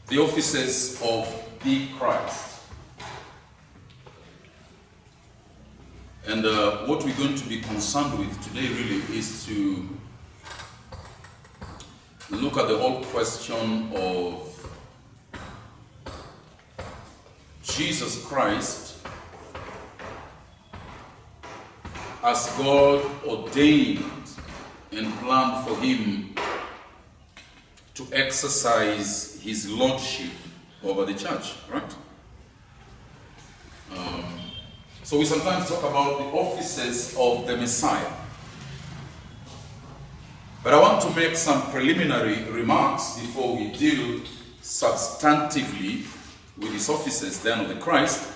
the offices of the Christ. And what we're going to be concerned with today really is to look at the whole question of Jesus Christ as God ordained and planned for him to exercise his lordship over the church, right? So we sometimes talk about the offices of the Messiah. But I want to make some preliminary remarks before we deal substantively with his offices then of the Christ.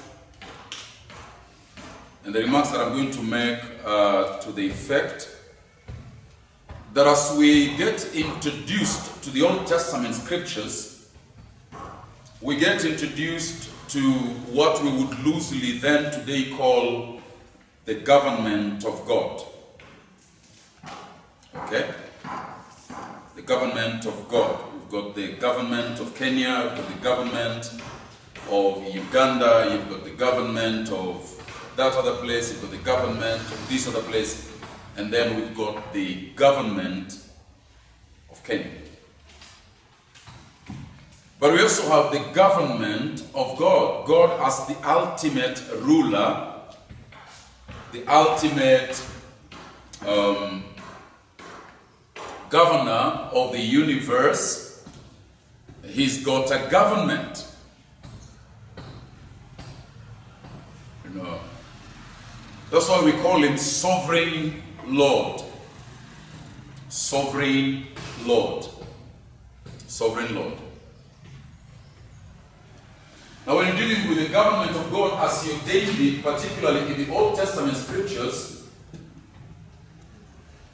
And the remarks that I'm going to make to the effect that as we get introduced to the Old Testament scriptures, we get introduced to what we would loosely then today call the government of God. Okay? The government of God. We've got the government of Kenya, we've got the government of Uganda, you've got the government of that other place, you've got the government of this other place, and then we've got the government of Kenya. But we also have the government of God. God as the ultimate ruler, the ultimate governor of the universe. He's got a government. You know, that's why we call him Sovereign Lord. Sovereign Lord. Sovereign Lord. Now when you're dealing with the government of God as he ordained it, particularly in the Old Testament scriptures,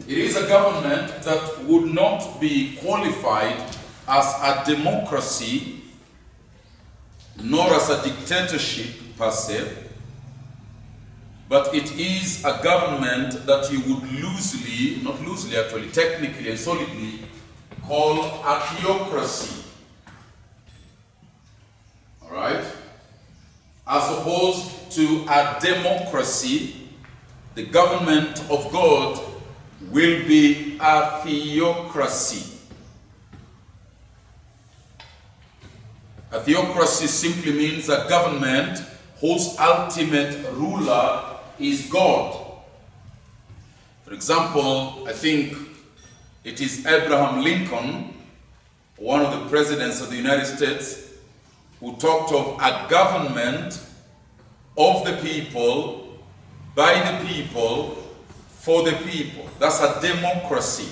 it is a government that would not be qualified as a democracy, nor as a dictatorship per se, but it is a government that you would loosely, not loosely actually, technically and solidly, call a theocracy. Alright? As opposed to a democracy, the government of God will be a theocracy. A theocracy simply means a government whose ultimate ruler is God. For example, I think it is Abraham Lincoln, one of the presidents of the United States, who talked of a government of the people, by the people, for the people. That's a democracy.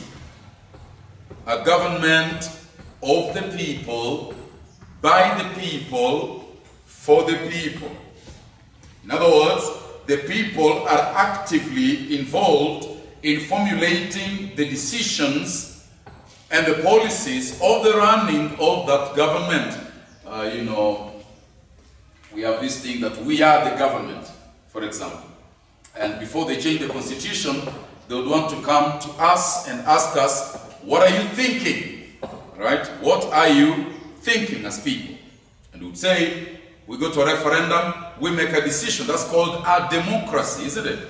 A government of the people, by the people, for the people. In other words, the people are actively involved in formulating the decisions and the policies of the running of that government. We have this thing that we are the government, for example. And before they change the constitution, they would want to come to us and ask us, what are you thinking? Right? What are you thinking as people? And we would say, we go to a referendum, we make a decision. That's called a democracy, isn't it?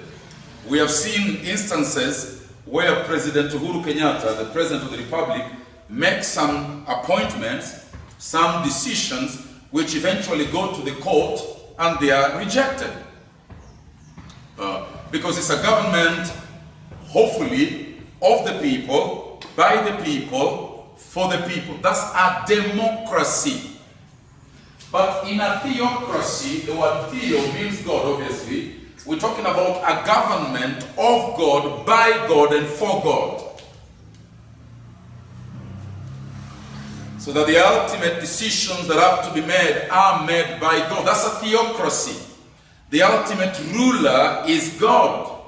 We have seen instances where President Uhuru Kenyatta, the President of the Republic, makes some appointments, some decisions, which eventually go to the court and they are rejected. Because it's a government, hopefully, of the people, by the people, for the people. That's a democracy. But in a theocracy, the word theo means God, obviously. We're talking about a government of God, by God, and for God. So that the ultimate decisions that have to be made are made by God. That's a theocracy. The ultimate ruler is God.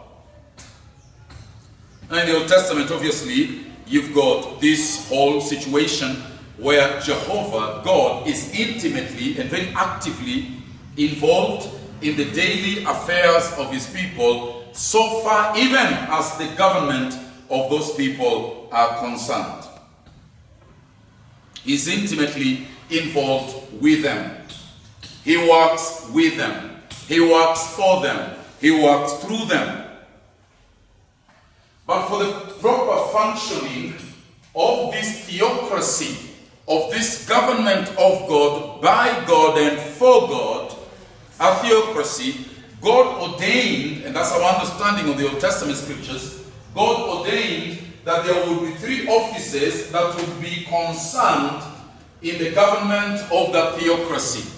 And in the Old Testament, obviously, you've got this whole situation where Jehovah, God, is intimately and very actively involved in the daily affairs of his people, so far even as the government of those people are concerned. He's intimately involved with them. He works with them. He works for them. He works through them. But for the proper functioning of this theocracy, of this government of God, by God and for God, a theocracy, God ordained, and that's our understanding of the Old Testament scriptures, God ordained that there would be 3 offices that would be concerned in the government of that theocracy.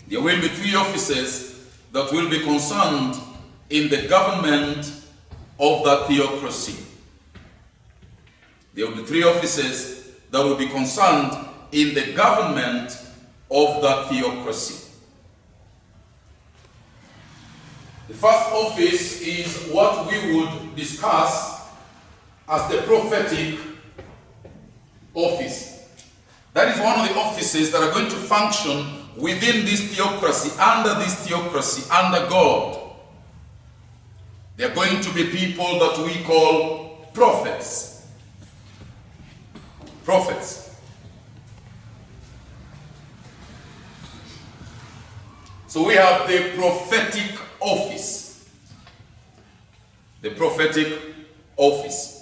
There will be 3 offices that will be concerned in the government of that theocracy. There will be 3 offices that will be concerned in the government of that theocracy. The first office is what we would discuss as the prophetic office. That is one of the offices that are going to function within this theocracy, under God. They are going to be people that we call prophets. Prophets. So we have the prophetic office. The prophetic office.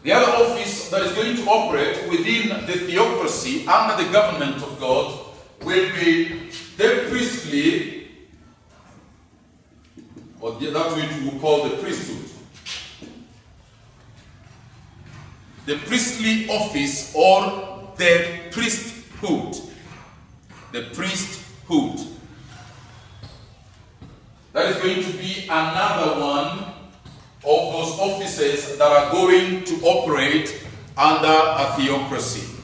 The other office that is going to operate within the theocracy under the government of God will be the priestly, or that which we will call the priesthood. The priestly office or the priesthood. The priesthood. That is going to be another one of those offices that are going to operate under a theocracy.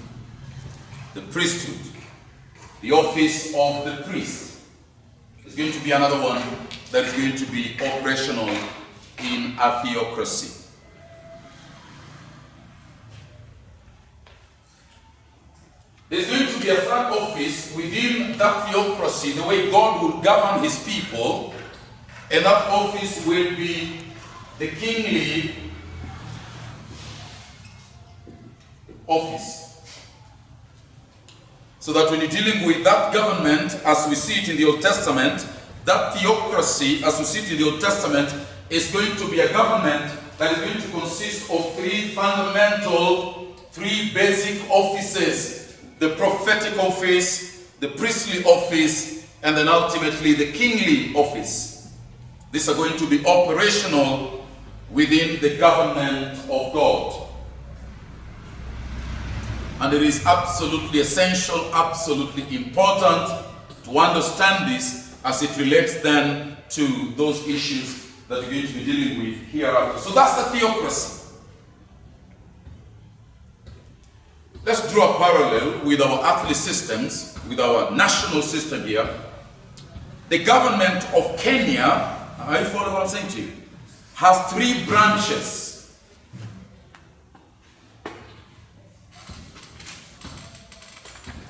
The priesthood. The office of the priest is going to be another one that is going to be operational in a theocracy. There's going to be a third office within that theocracy, the way God will govern his people, and that office will be the kingly office. So that when you're dealing with that government, as we see it in the Old Testament, that theocracy, as we see it in the Old Testament, is going to be a government that is going to consist of 3 fundamental, 3 basic offices. The prophetic office, the priestly office, and then ultimately the kingly office. These are going to be operational within the government of God. And it is absolutely essential, absolutely important to understand this as it relates then to those issues that we're going to be dealing with hereafter. So that's the theocracy. Let's draw a parallel with our earthly systems, with our national system here. The government of Kenya, are you following what I'm saying to you? Has 3 branches.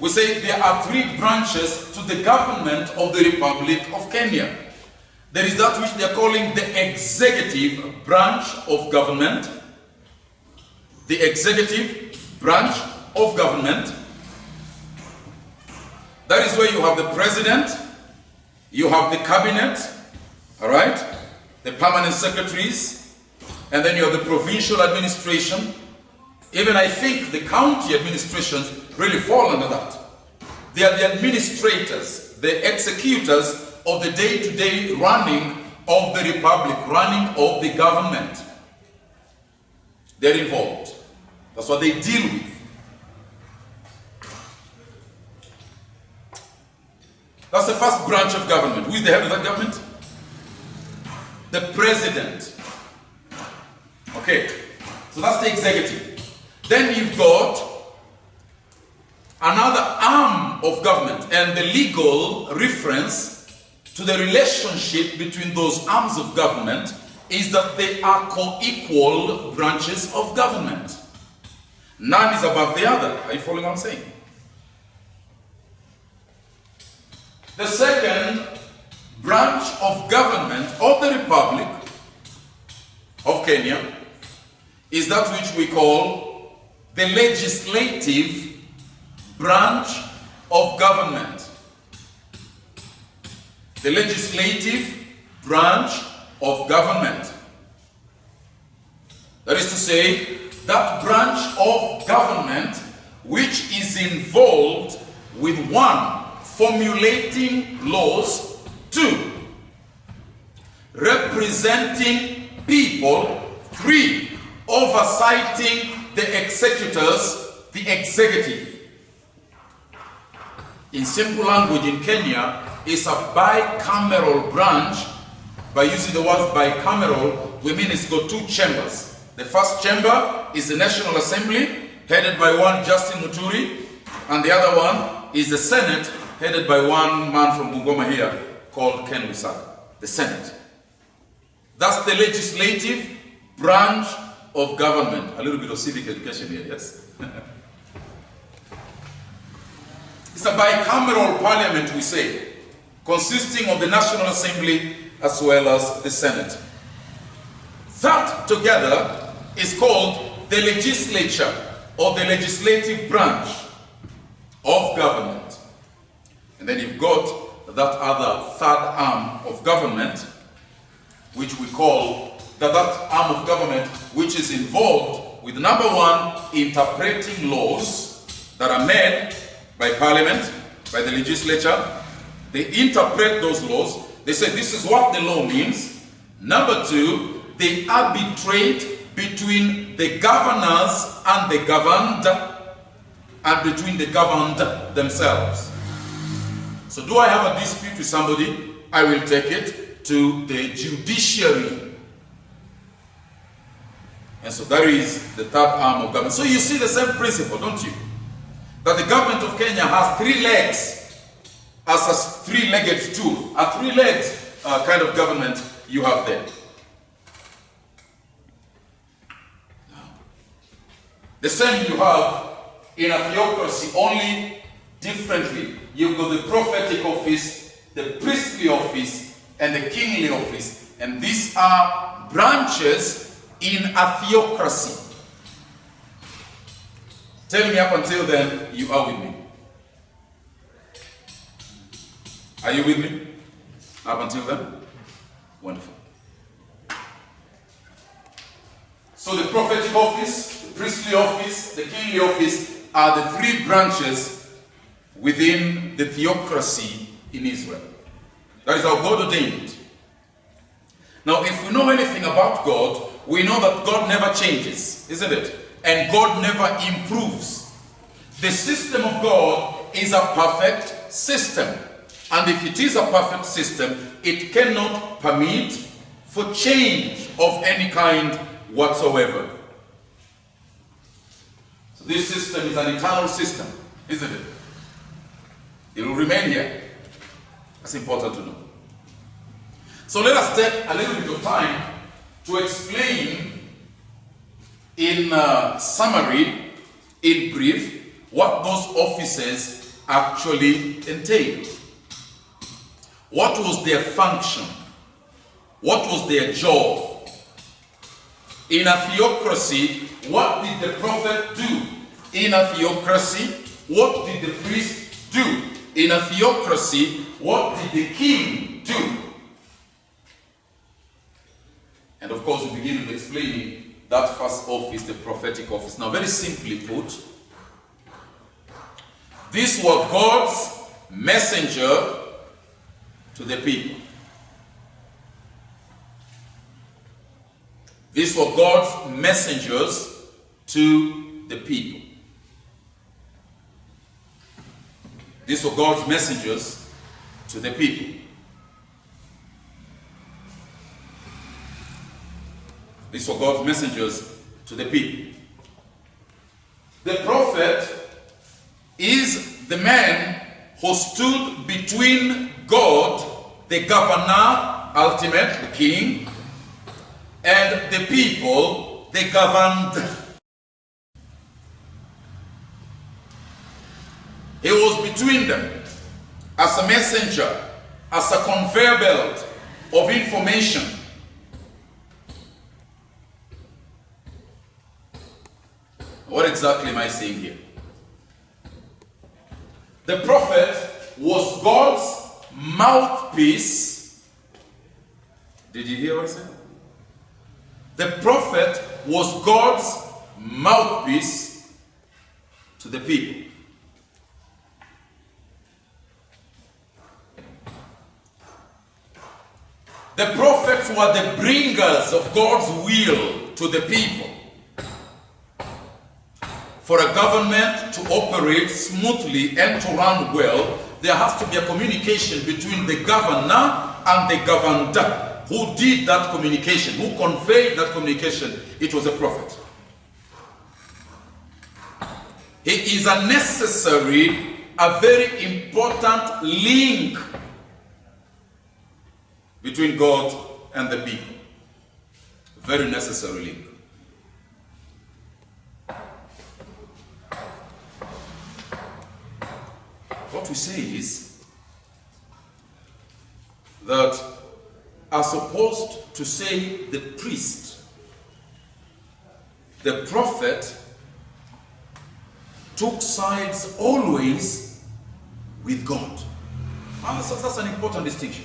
We say there are 3 branches to the government of the Republic of Kenya. There is that which they are calling the executive branch of government. The executive branch of government. That is where you have the president, you have the cabinet, all right, the permanent secretaries, and then you have the provincial administration. Even I think the county administrations really fall under that. They are the administrators, the executors of the day-to-day running of the republic, running of the government. They're involved. That's what they deal with. That's the first branch of government. Who is the head of that government? The president. Okay, so that's the executive. Then you've got another arm of government, and the legal reference to the relationship between those arms of government is that they are co-equal branches of government. None is above the other. Are you following what I'm saying? The second branch of government of the Republic of Kenya is that which we call the legislative branch of government. The legislative branch of government. That is to say, that branch of government which is involved with 1, formulating laws, 2, representing people, 3, oversighting the executors, the executive. In simple language in Kenya, it's a bicameral branch. By using the word bicameral, we mean it's got 2 chambers. The first chamber is the National Assembly, headed by one Justin Muturi, and the other one is the Senate, headed by one man from Bungoma here called Ken Lusaka. The Senate. That's the legislative branch of government. A little bit of civic education here, yes? It's a bicameral parliament, we say, consisting of the National Assembly as well as the Senate. That together is called the legislature, or the legislative branch of government. And then you've got that other third arm of government, which we call that arm of government which is involved with, number 1, interpreting laws that are made by parliament, by the legislature. They interpret those laws. They say this is what the law means. Number 2, they arbitrate between the governors and the governed, and between the governed themselves. So do I have a dispute with somebody? I will take it to the judiciary. And so that is the third arm of government. So you see the same principle, don't you? That the government of Kenya has 3 legs, as a 3-legged stool. A 3-legged kind of government you have there. The same you have in a theocracy, only differently. You've got the prophetic office, the priestly office, and the kingly office. And these are branches in a theocracy. Tell me up until then, you are with me. Are you with me? Up until then? Wonderful. So the prophetic office, the priestly office, the kingly office are the 3 branches within the theocracy in Israel. That is how God ordained it. Now, if we know anything about God, we know that God never changes, isn't it? And God never improves. The system of God is a perfect system. And if it is a perfect system, it cannot permit for change of any kind whatsoever. So this system is an eternal system, isn't it? It will remain here. That's important to know. So let us take a little bit of time to explain in summary, in brief, what those offices actually entail. What was their function? What was their job? In a theocracy, what did the prophet do? In a theocracy, what did the priest do? In a theocracy, what did the king do? And of course, we begin with explaining that first office, the prophetic office. Now, very simply put, these were God's messenger to the people. These were God's messengers to the people. These were God's messengers to the people. These were God's messengers to the people. The prophet is the man who stood between God, the governor, ultimate, the king, and the people, the governed. He was between them as a messenger, as a conveyor belt of information. What exactly am I saying here? The prophet was God's mouthpiece. Did you hear what I said? The prophet was God's mouthpiece to the people. The prophets were the bringers of God's will to the people. For a government to operate smoothly and to run well, there has to be a communication between the governor and the governed. Who did that communication? Who conveyed that communication? It was a prophet. He is a necessary, a very important link between God and the people. Very necessary link. What we say is that as opposed to say the priest, the prophet took sides always with God. And that's an important distinction.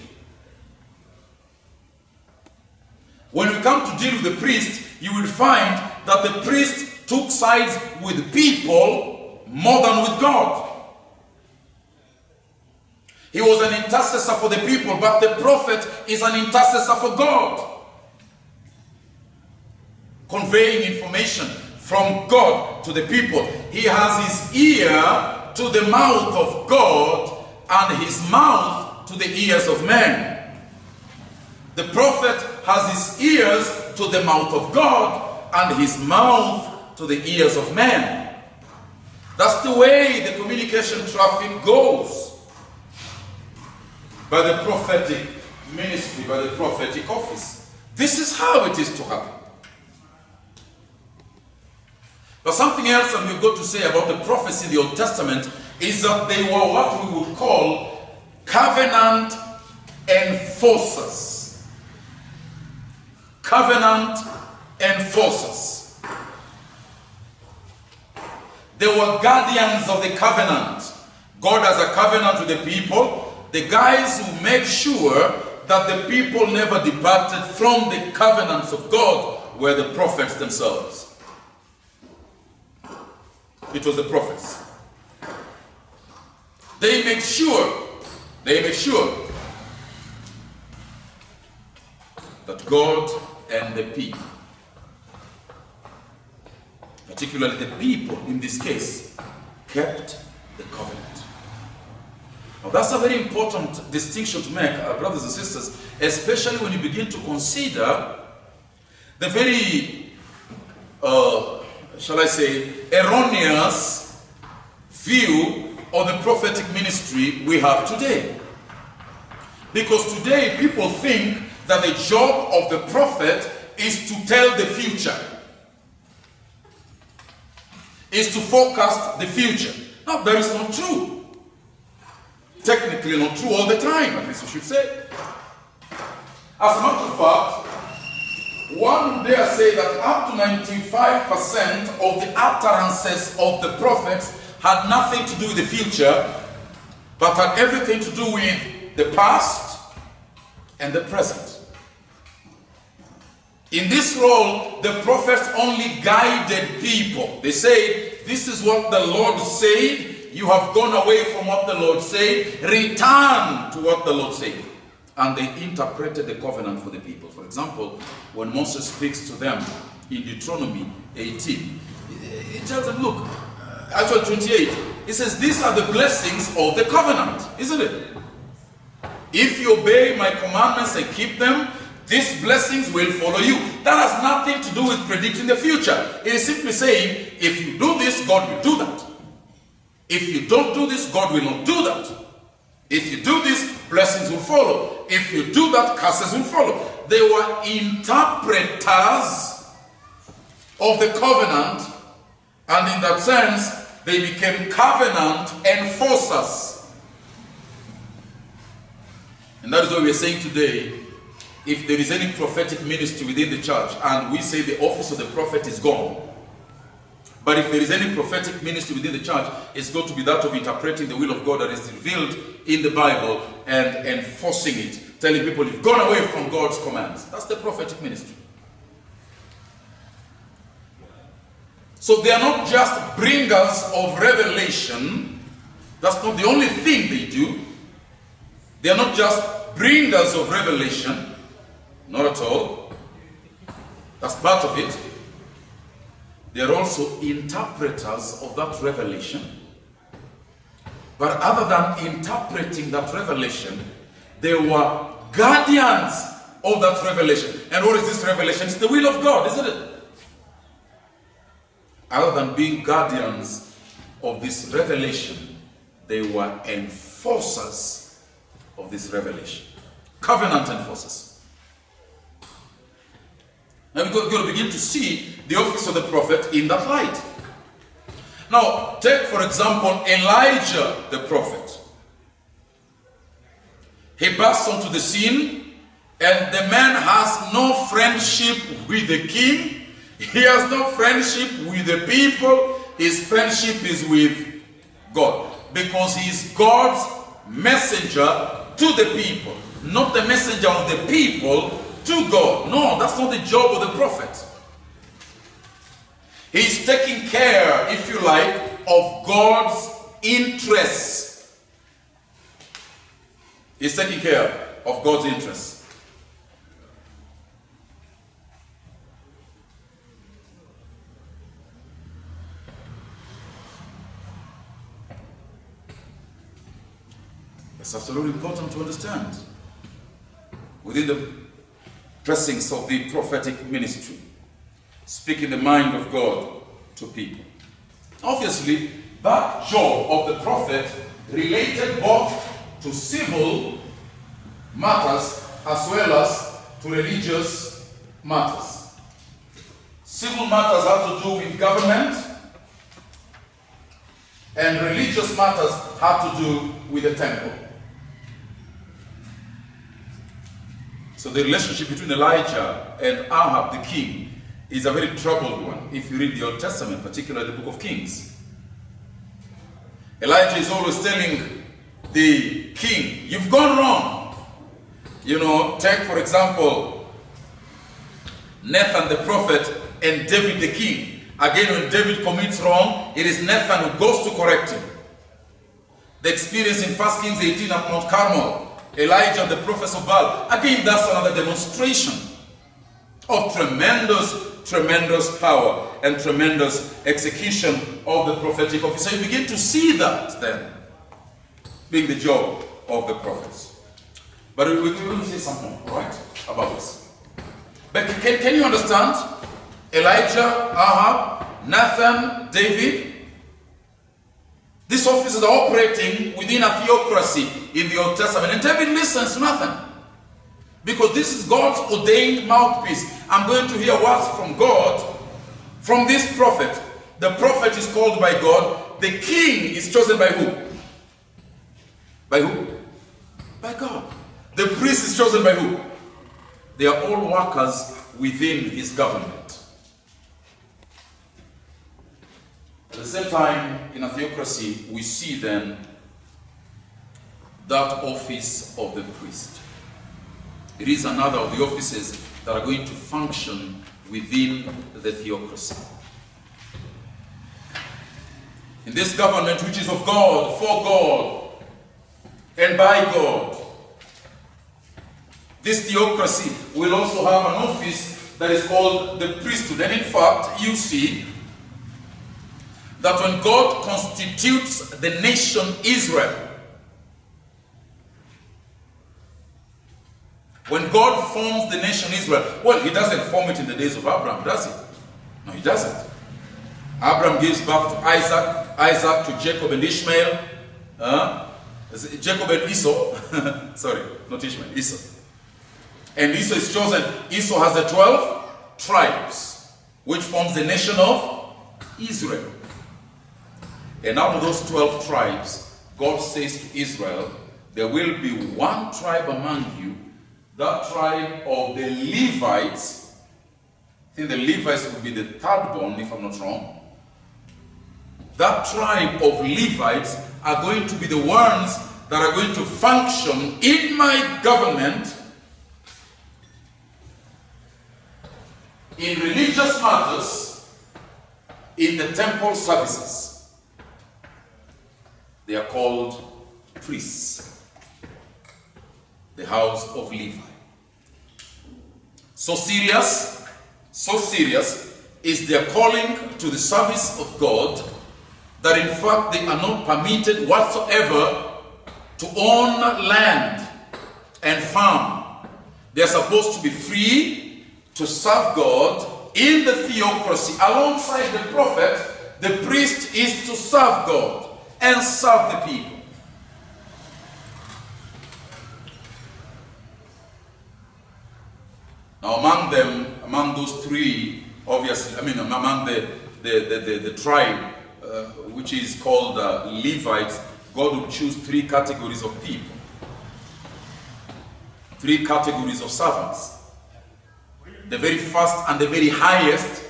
When we come to deal with the priest, you will find that the priest took sides with people more than with God. He was an intercessor for the people, but the prophet is an intercessor for God, conveying information from God to the people. He has his ear to the mouth of God and his mouth to the ears of men. The prophet has his ears to the mouth of God and his mouth to the ears of men. That's the way the communication traffic goes. By the prophetic ministry, by the prophetic office. This is how it is to happen. But something else that we've got to say about the prophets in the Old Testament is that they were what we would call covenant enforcers. Covenant enforcers. They were guardians of the covenant. God has a covenant with the people. The guys who make sure that the people never departed from the covenants of God were the prophets themselves. It was the prophets. They make sure that God and the people, particularly the people in this case, kept the covenant. Now that's a very important distinction to make, brothers and sisters, especially when you begin to consider the very, shall I say, erroneous view of the prophetic ministry we have today. Because today people think that the job of the prophet is to tell the future, is to forecast the future. Now that is not true. Technically not true all the time, at least we should say. As a matter of fact, one dare say that up to 95% of the utterances of the prophets had nothing to do with the future, but had everything to do with the past and the present. In this role, the prophets only guided people. They said, this is what the Lord said. You have gone away from what the Lord said. Return to what the Lord said. And they interpreted the covenant for the people. For example, when Moses speaks to them in Deuteronomy 18, he tells them, look, actually 28, he says, these are the blessings of the covenant, isn't it? If you obey my commandments and keep them, these blessings will follow you. That has nothing to do with predicting the future. It is simply saying, if you do this, God will do that. If you don't do this, God will not do that. If you do this, blessings will follow. If you do that, curses will follow. They were interpreters of the covenant, and in that sense, they became covenant enforcers. And that is what we are saying today. If there is any prophetic ministry within the church, and we say the office of the prophet is gone, But if there is any prophetic ministry within the church, it's going to be that of interpreting the will of God that is revealed in the Bible and enforcing it, telling people you've gone away from God's commands. That's the prophetic ministry. So they are not just bringers of revelation. That's not the only thing they do. They are not just bringers of revelation. Not at all. That's part of it. They are also interpreters of that revelation. But other than interpreting that revelation, they were guardians of that revelation. And what is this revelation? It's the will of God, isn't it? Other than being guardians of this revelation, they were enforcers of this revelation. Covenant enforcers. Now we're going to begin to see the office of the prophet in that light. Now, take for example Elijah the prophet. He bursts onto the scene, and the man has no friendship with the king. He has no friendship with the people. His friendship is with God, because he is God's messenger to the people, not the messenger of the people to God. No, that's not the job of the prophet. He's taking care, if you like, of God's interests. He's taking care of God's interests. It's absolutely important to understand within the pressings of the prophetic ministry, speaking the mind of God to people. Obviously, that job of the prophet related both to civil matters as well as to religious matters. Civil matters have to do with government, and religious matters have to do with the temple. So the relationship between Elijah and Ahab the king is a very troubled one if you read the Old Testament, particularly the book of Kings. Elijah is always telling the king, you've gone wrong. You know, take for example Nathan the prophet and David the king. Again, when David commits wrong, it is Nathan who goes to correct him. The experience in 1 Kings 18 at Mount Carmel, Elijah the prophet of Baal. Again, that's another demonstration of tremendous power and tremendous execution of the prophetic office. So you begin to see that then being the job of the prophets. But we will say something, right, about this. But can you understand? Elijah, Ahab, Nathan, David. These offices are operating within a theocracy in the Old Testament. And David listens to Nathan, because this is God's ordained mouthpiece. I'm going to hear words from God, from this prophet. The prophet is called by God. The king is chosen by who? By who? By God. The priest is chosen by who? They are all workers within his government. At the same time, in a theocracy, we see then that office of the priest. It is another of the offices that are going to function within the theocracy. In this government, which is of God, for God, and by God, this theocracy will also have an office that is called the priesthood. And in fact, you see that when God constitutes the nation Israel, when God forms the nation Israel, well, he doesn't form it in the days of Abraham, does he? No, he doesn't. Abraham gives birth to Isaac, Isaac to Jacob and Ishmael, Jacob and Esau, sorry, not Ishmael, Esau. And Esau is chosen. Esau has the 12 tribes, which forms the nation of Israel. And out of those 12 tribes, God says to Israel, there will be one tribe among you, that tribe of the Levites. I think the Levites will be the third born, if I'm not wrong. that tribe of Levites are going to be the ones that are going to function in my government in religious matters, in the temple services. They are called priests, the house of Levi. So serious is their calling to the service of God that in fact they are not permitted whatsoever to own land and farm. They are supposed to be free to serve God in the theocracy. Alongside the prophet, the priest is to serve God and serve the people. Now among those three, obviously, among the tribe, which is called Levites, God would choose three categories of people. Three categories of servants. The very first and the very highest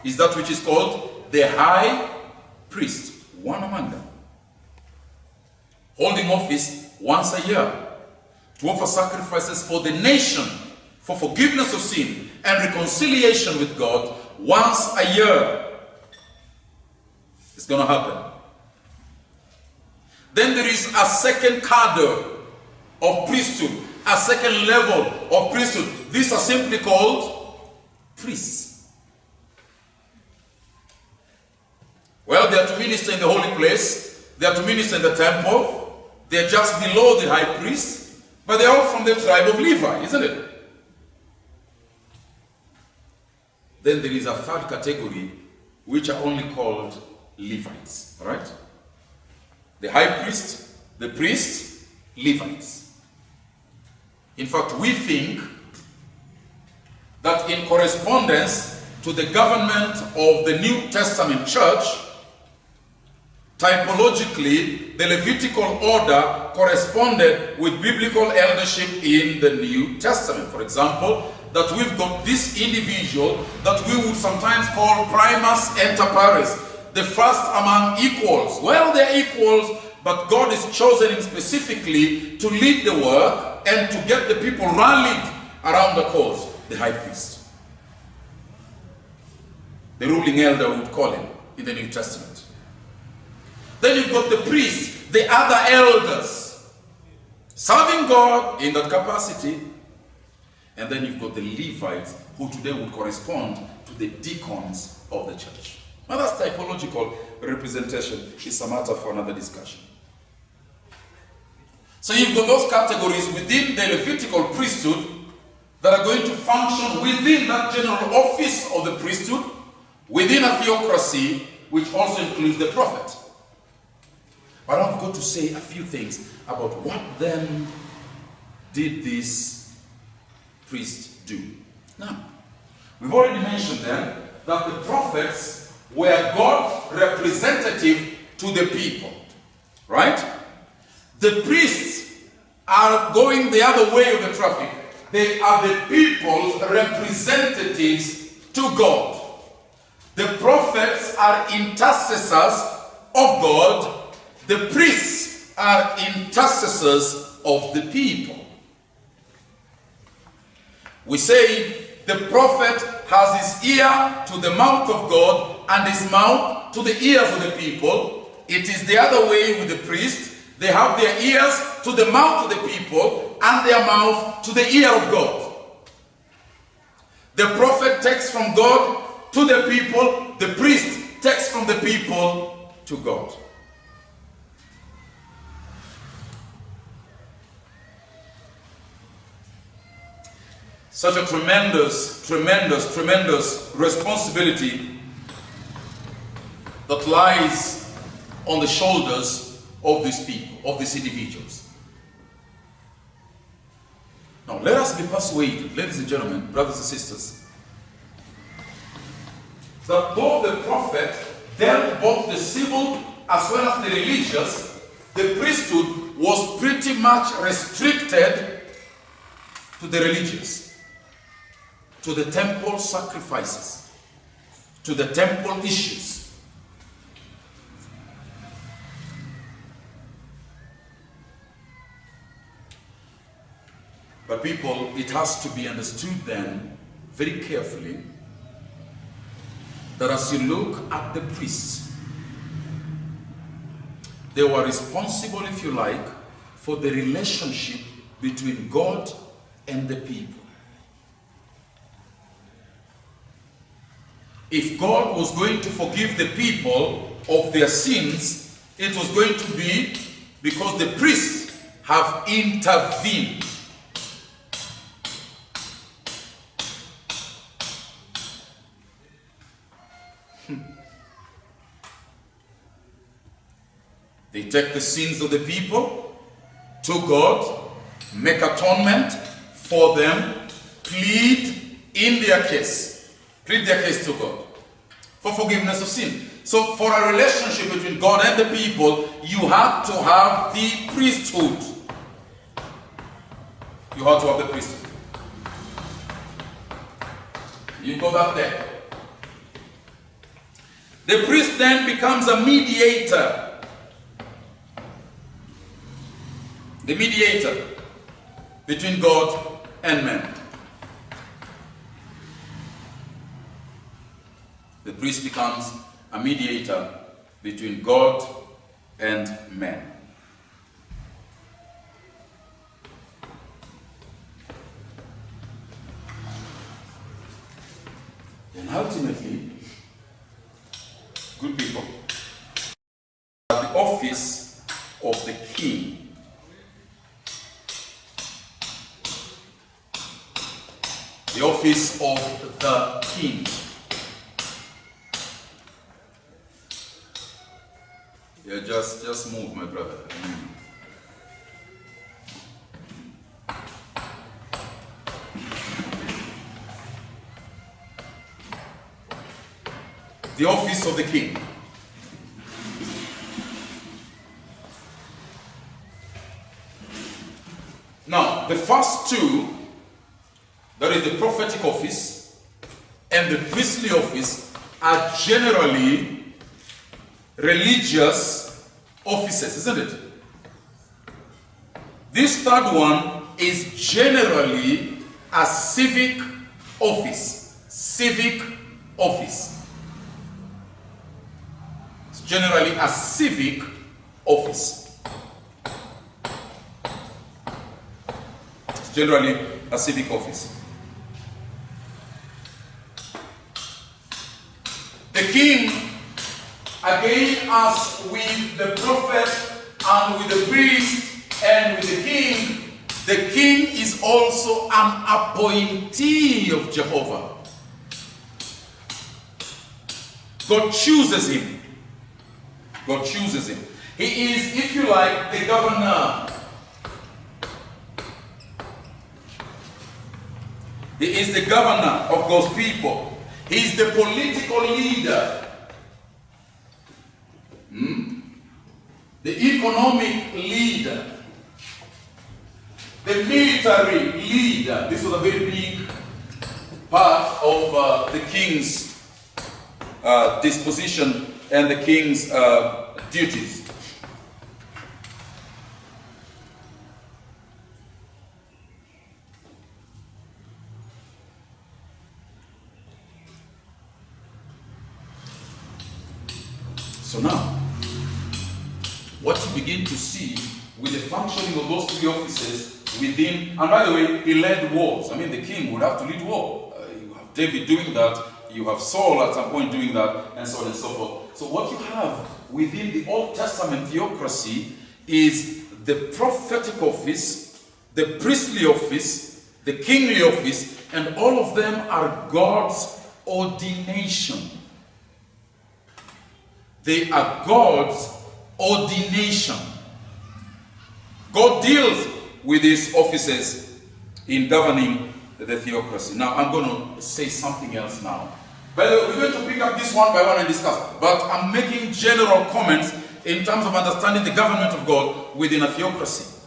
is that which is called the high priest, one among them, holding office once a year to offer sacrifices for the nation, for forgiveness of sin and reconciliation with God once a year. It's going to happen. Then there is a second cadre of priesthood, a second level of priesthood. These are simply called priests. Well, they are to minister in the holy place. They are to minister in the temple. They are just below the high priest, but they are all from the tribe of Levi, isn't it? Then there is a third category, which are only called Levites, all right? The high priest, the priest, Levites. In fact, we think that in correspondence to the government of the New Testament church, typologically, the Levitical order corresponded with biblical eldership in the New Testament. For example, that we've got this individual that we would sometimes call primus inter pares, the first among equals. Well, they're equals, but God is chosen him specifically to lead the work and to get the people rallied around the cause, the high priest. The ruling elder would call him in the New Testament. Then you've got the priests, the other elders, serving God in that capacity. And then you've got the Levites, who today would correspond to the deacons of the church. Now that's typological representation. It's a matter for another discussion. So you've got those categories within the Levitical priesthood that are going to function within that general office of the priesthood, within a theocracy, which also includes the prophet. But I've got to say a few things about what then did this priest do. Now, we've already mentioned then that the prophets were God's representative to the people, right? The priests are going the other way of the traffic. They are the people's representatives to God. The prophets are intercessors of God. The priests are intercessors of the people. We say the prophet has his ear to the mouth of God and his mouth to the ears of the people. It is the other way with the priest. They have their ears to the mouth of the people and their mouth to the ear of God. The prophet takes from God to the people. The priest takes from the people to God. Such a tremendous responsibility that lies on the shoulders of these people, of these individuals. Now, let us be persuaded, ladies and gentlemen, brothers and sisters, that though the prophet dealt both the civil as well as the religious, the priesthood was pretty much restricted to the religious, to the temple sacrifices, to the temple issues. But people, it has to be understood then very carefully that as you look at the priests, they were responsible, if you like, for the relationship between God and the people. If God was going to forgive the people of their sins, it was going to be because the priests have intervened. They take the sins of the people to God, make atonement for them, plead in their case. Plead their case to God for forgiveness of sin. So for a relationship between God and the people, you have to have the priesthood. You have to have the priesthood. You got that there. The priest then becomes a mediator. The mediator between God and man. The priest becomes a mediator between God and man. And ultimately, good people, the office of the king. The office of the king. Yeah, just move, my brother. The office of the king. Now, the first two, that is the prophetic office and the priestly office, are generally religious offices, isn't it? This third one is generally a civic office. Civic office. It's generally a civic office. It's generally a civic office. The king, again, as with the prophet and with the priest and with the king is also an appointee of Jehovah. God chooses him. God chooses him. He is, if you like, the governor. He is the governor of God's people. He is the political leader. The economic leader. The military leader. This was a very big part of the king's disposition and the king's duties. So now, what you begin to see with the functioning of those three offices within, and by the way, he led wars. I mean, the king would have to lead war. You have David doing that, you have Saul at some point doing that, and so on and so forth. So what you have within the Old Testament theocracy is the prophetic office, the priestly office, the kingly office, and all of them are God's ordination. They are God's ordination. God deals with these offices in governing the theocracy. Now, I'm going to say something else now. By the way, we're going to pick up this one by one and discuss. But I'm making general comments in terms of understanding the government of God within a theocracy.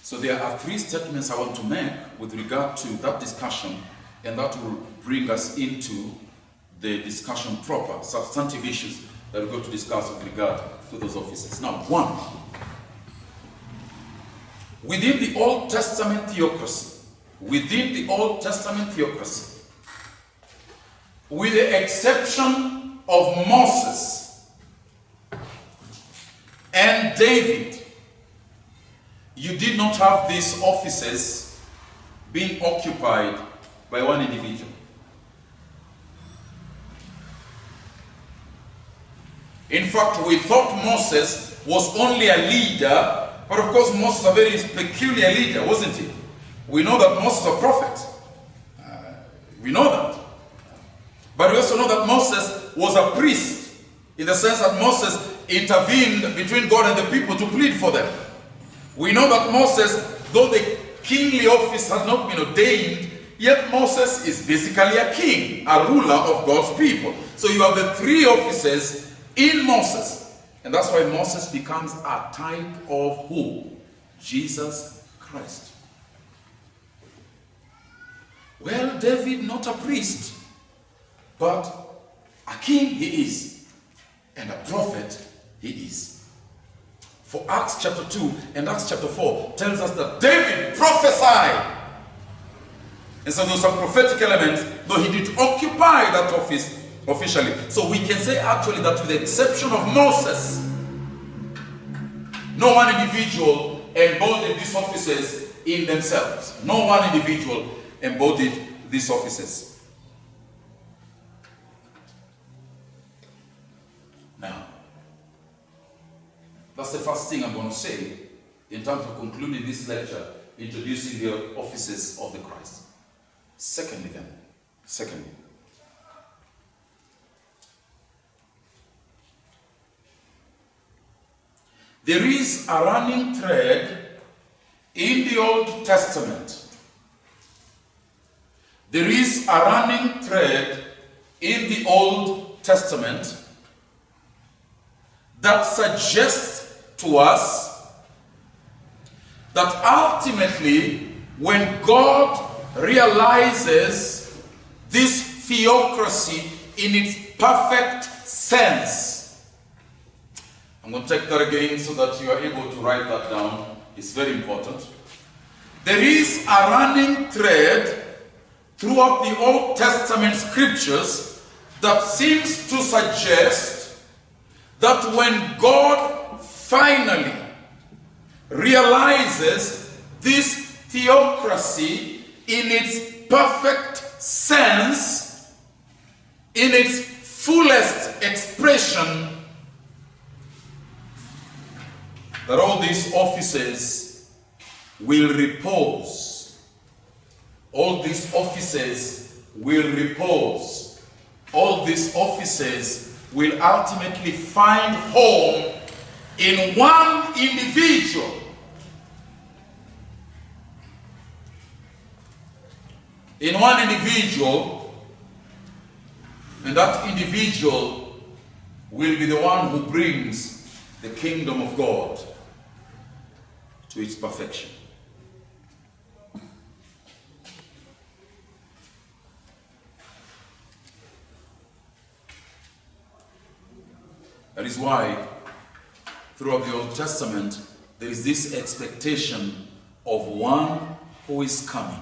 So there are three statements I want to make with regard to that discussion, and that will bring us into the discussion proper, substantive issues that we're going to discuss with regard to those offices. Now, one, within the Old Testament theocracy, with the exception of Moses and David, you did not have these offices being occupied by one individual. In fact, we thought Moses was only a leader, but of course Moses was a very peculiar leader, wasn't he? We know that Moses was a prophet. We know that. But we also know that Moses was a priest, in the sense that Moses intervened between God and the people to plead for them. We know that Moses, though the kingly office had not been ordained, yet Moses is basically a king, a ruler of God's people. So you have the three offices in Moses. And that's why Moses becomes a type of who? Jesus Christ. Well, David, not a priest, but a king he is, and a prophet he is. For Acts chapter 2 and Acts chapter 4 tells us that David prophesied. And so there was some prophetic elements, though he did occupy that office officially. So we can say actually that with the exception of Moses, no one individual embodied these offices in themselves. No one individual embodied these offices. Now, that's the first thing I'm going to say in terms of concluding this lecture, introducing the offices of the Christ. Secondly, there is a running thread in the Old Testament. There is a running thread in the Old Testament that suggests to us that ultimately, when God realizes this theocracy in its perfect sense, I'm going to take that again so that you are able to write that down. It's very important. There is a running thread throughout the Old Testament scriptures that seems to suggest that when God finally realizes this theocracy in its perfect sense, in its fullest expression, that all these offices will repose. All these offices will repose. All these offices will ultimately find home in one individual. In one individual, and that individual will be the one who brings the kingdom of God to its perfection. That is why throughout the Old Testament there is this expectation of one who is coming.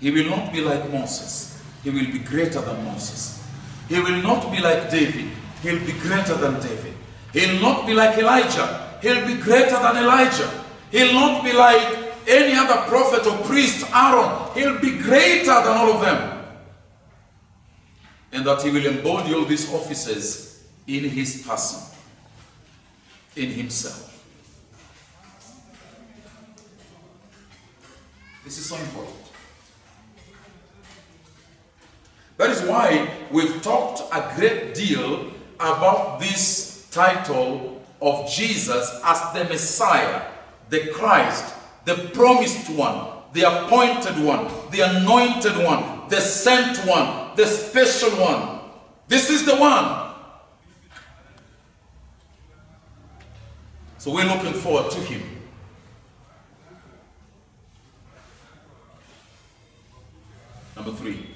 He will not be like Moses. He will be greater than Moses. He will not be like David. He'll be greater than David. He'll not be like Elijah. He'll be greater than Elijah. He'll not be like any other prophet or priest, Aaron. He'll be greater than all of them. And that he will embody all these offices in his person, in himself. This is so important. That is why we've talked a great deal about this title of Jesus as the Messiah, the Christ, the promised one, the appointed one, the anointed one, the sent one, the special one. This is the one. So we're looking forward to him. Number 3.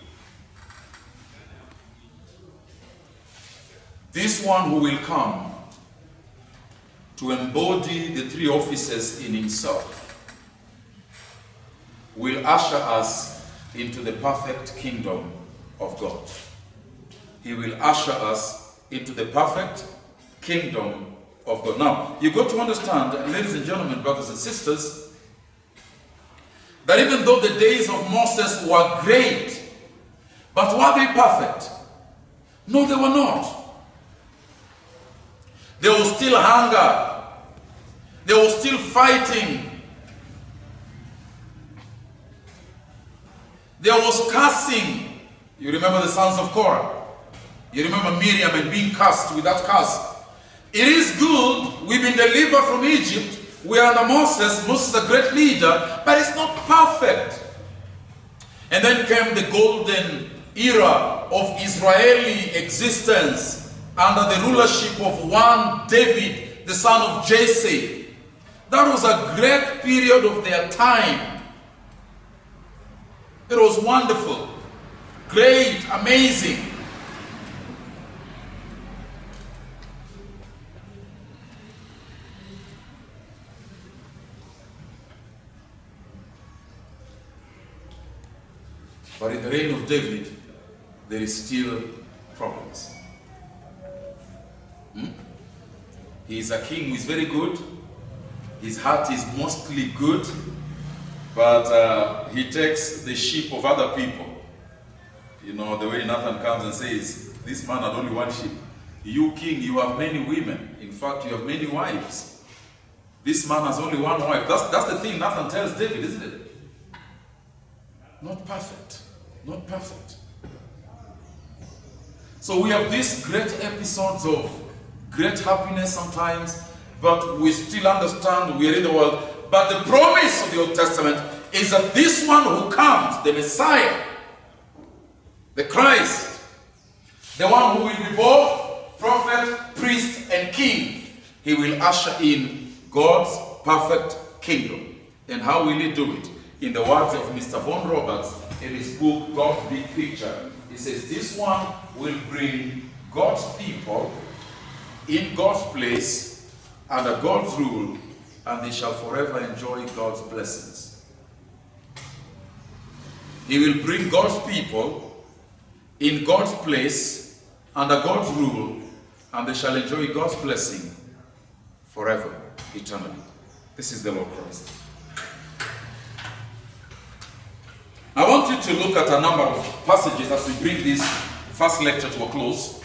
This one who will come to embody the three offices in himself will usher us into the perfect kingdom of God. He will usher us into the perfect kingdom of God. Now, you've got to understand, ladies and gentlemen, brothers and sisters, that even though the days of Moses were great, but were they perfect? No, they were not. There was still hunger. There was still fighting. There was cursing. You remember the sons of Korah. You remember Miriam and being cursed with that curse. It is good. We've been delivered from Egypt. We are under Moses. Moses is a great leader, but it's not perfect. And then came the golden era of Israeli existence under the rulership of one David, the son of Jesse. That was a great period of their time. It was wonderful, great, amazing. But in the reign of David, there is still problems. He is a king who is very good. His heart is mostly good, but he takes the sheep of other people. You know, the way Nathan comes and says, this man had only one sheep. You king, you have many women. In fact, you have many wives. This man has only one wife. That's the thing Nathan tells David, isn't it? Not perfect. Not perfect. So we have these great episodes of great happiness sometimes, but we still understand we are in the world. But the promise of the Old Testament is that this one who comes, the Messiah, the Christ, the one who will be both prophet, priest, and king, he will usher in God's perfect kingdom. And how will he do it? In the words of Mr. Von Roberts, in his book, God's Big Picture, he says, this one will bring God's people in God's place, under God's rule, and they shall forever enjoy God's blessings. He will bring God's people in God's place, under God's rule, and they shall enjoy God's blessing forever, eternally. This is the Lord Christ. I want you to look at a number of passages as we bring this first lecture to a close.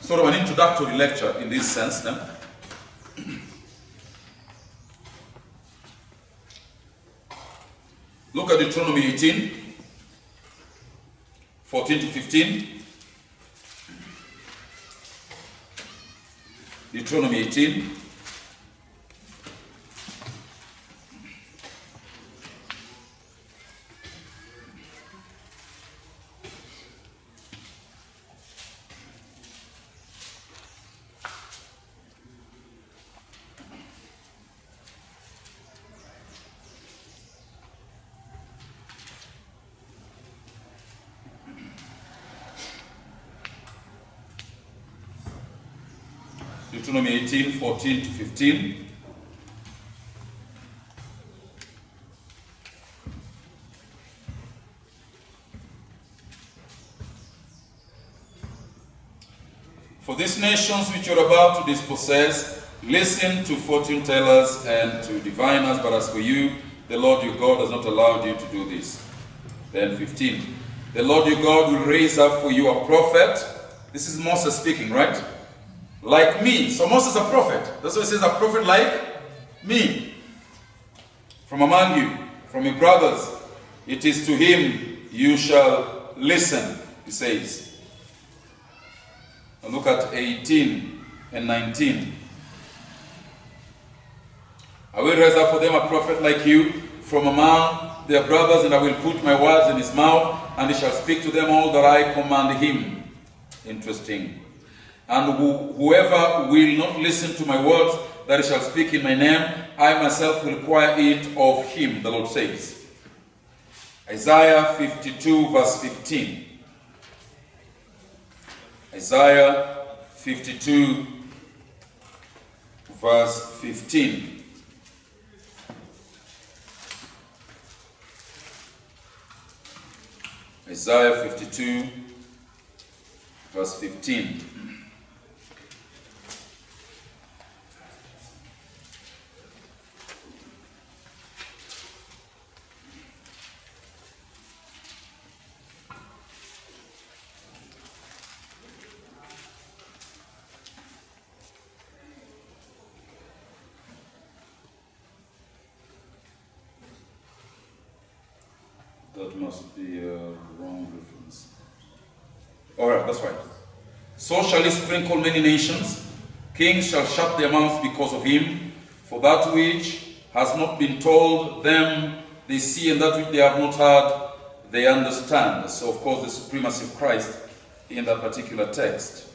Sort of an introductory lecture in this sense then. Look at Deuteronomy 18, 14 to 15. Deuteronomy 18. Deuteronomy 18, 14 to 15. For these nations which you are about to dispossess, listen to fortune tellers and to diviners, but as for you, the Lord your God has not allowed you to do this. Then 15. The Lord your God will raise up for you a prophet. This is Moses speaking, right? Like me. So Moses is a prophet. That's why it says a prophet like me. From among you, from your brothers, it is to him you shall listen, he says. And look at 18 and 19. I will raise up for them a prophet like you from among their brothers, and I will put my words in his mouth, and he shall speak to them all that I command him. Interesting. And whoever will not listen to my words that he shall speak in my name, I myself will require it of him, the Lord says. Isaiah 52 verse 15. Isaiah 52, verse 15. Isaiah 52, verse 15. That must be a wrong reference. Alright, that's right. So shall he sprinkle many nations. Kings shall shut their mouths because of him. For that which has not been told them, they see, and that which they have not heard, they understand. So, of course, the supremacy of Christ in that particular text.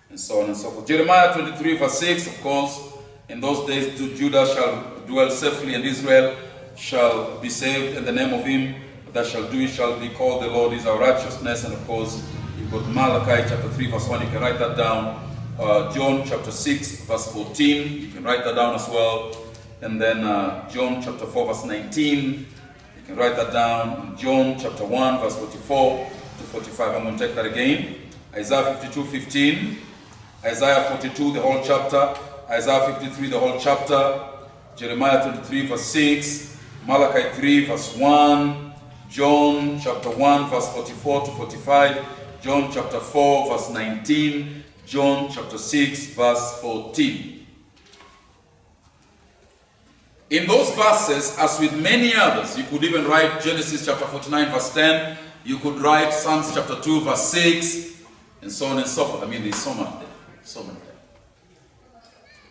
And so on and so forth. Jeremiah 23, verse 6, of course, in those days Judah shall dwell safely, and Israel shall be saved, and the name of him that shall do it shall be called the Lord is our righteousness. And of course, you've got Malachi chapter 3, verse 1, you can write that down. John chapter 6, verse 14, you can write that down as well. And then John chapter 4, verse 19, you can write that down. John chapter 1, verse 44 to 45, I'm going to take that again. Isaiah 52, 15, Isaiah 42, the whole chapter, Isaiah 53, the whole chapter, Jeremiah 23, verse 6, Malachi 3, verse 1, John chapter 1, verse 44 to 45, John chapter 4, verse 19, John chapter 6, verse 14. In those verses, as with many others, you could even write Genesis chapter 49, verse 10, you could write Psalms chapter 2, verse 6, and so on and so forth. I mean, there's so much there. So much there.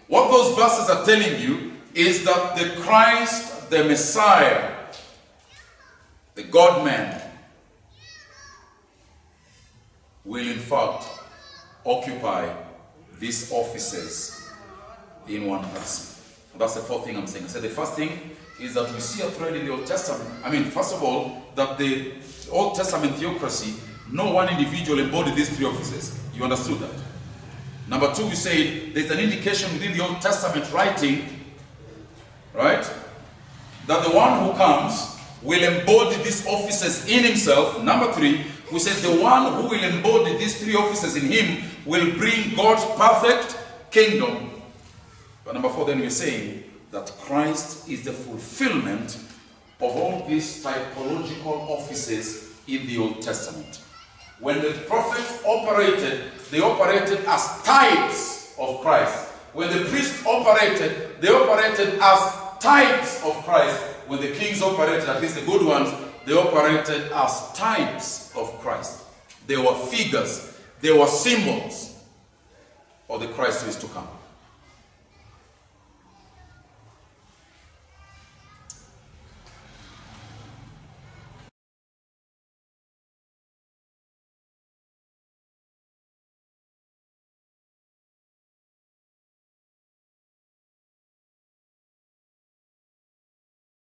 What those verses are telling you is that the Christ, the Messiah, the God-man, will in fact occupy these offices in one person. That's the fourth thing I'm saying. So the first thing is that we see a thread in the Old Testament. I mean, first of all, that the Old Testament theocracy, no one individual embodied these three offices. You understood that? Number two, we say there's an indication within the Old Testament writing, right, that the one who comes will embody these offices in himself. Number three, we say the one who will embody these three offices in him will bring God's perfect kingdom. But number four, then we're saying that Christ is the fulfillment of all these typological offices in the Old Testament. When the prophets operated, they operated as types of Christ. When the priests operated, they operated as types of Christ. When the kings operated, at least the good ones, they operated as types of Christ. They were figures, they were symbols of the Christ who is to come.